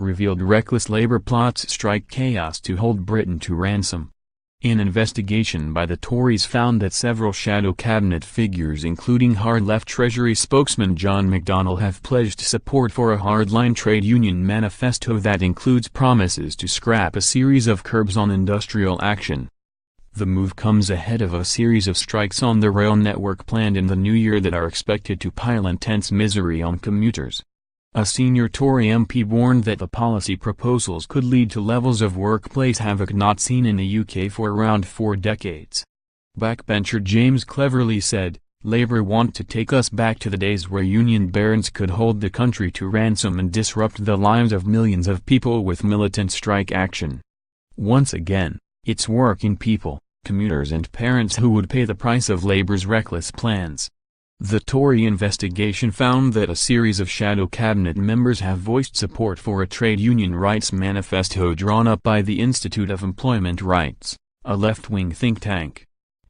revealed reckless Labour plots strike chaos to hold Britain to ransom. An investigation by the Tories found that several shadow cabinet figures including hard-left Treasury spokesman John McDonnell have pledged support for a hardline trade union manifesto that includes promises to scrap a series of curbs on industrial action. The move comes ahead of a series of strikes on the rail network planned in the new year that are expected to pile intense misery on commuters. A senior Tory MP warned that the policy proposals could lead to levels of workplace havoc not seen in the UK for around 4 decades. Backbencher James Cleverly said, "Labour want to take us back to the days where union barons could hold the country to ransom and disrupt the lives of millions of people with militant strike action. Once again, it's working people, commuters and parents who would pay the price of Labour's reckless plans." The Tory investigation found that a series of shadow cabinet members have voiced support for a trade union rights manifesto drawn up by the Institute of Employment Rights, a left-wing think tank.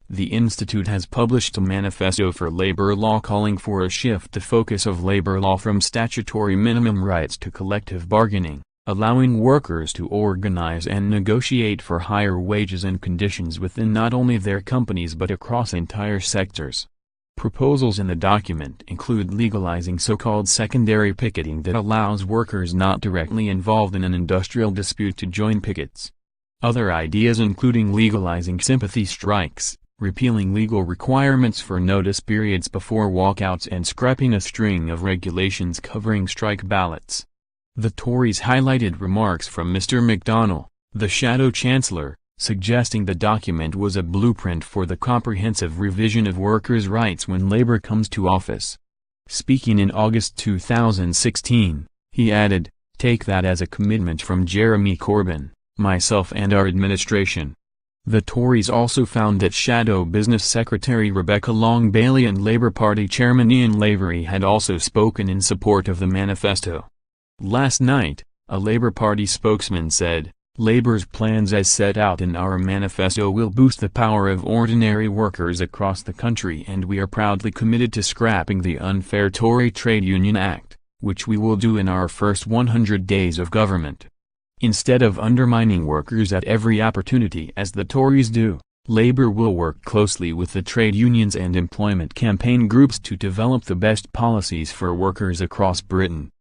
The institute has published a manifesto for labor law calling for a shift to focus of labor law from statutory minimum rights to collective bargaining, allowing workers to organize and negotiate for higher wages and conditions within not only their companies but across entire sectors. Proposals in the document include legalizing so-called secondary picketing that allows workers not directly involved in an industrial dispute to join pickets. Other ideas including legalizing sympathy strikes, repealing legal requirements for notice periods before walkouts and scrapping a string of regulations covering strike ballots. The Tories highlighted remarks from Mr. McDonnell, the Shadow Chancellor, suggesting the document was a blueprint for the comprehensive revision of workers' rights when Labour comes to office. Speaking in August 2016, he added, "Take that as a commitment from Jeremy Corbyn, myself and our administration." The Tories also found that Shadow Business Secretary Rebecca Long-Bailey and Labour Party Chairman Ian Lavery had also spoken in support of the manifesto. Last night, a Labour Party spokesman said, "Labour's plans as set out in our manifesto will boost the power of ordinary workers across the country and we are proudly committed to scrapping the unfair Tory Trade Union Act, which we will do in our first 100 days of government." Instead of undermining workers at every opportunity as the Tories do, Labour will work closely with the trade unions and employment campaign groups to develop the best policies for workers across Britain.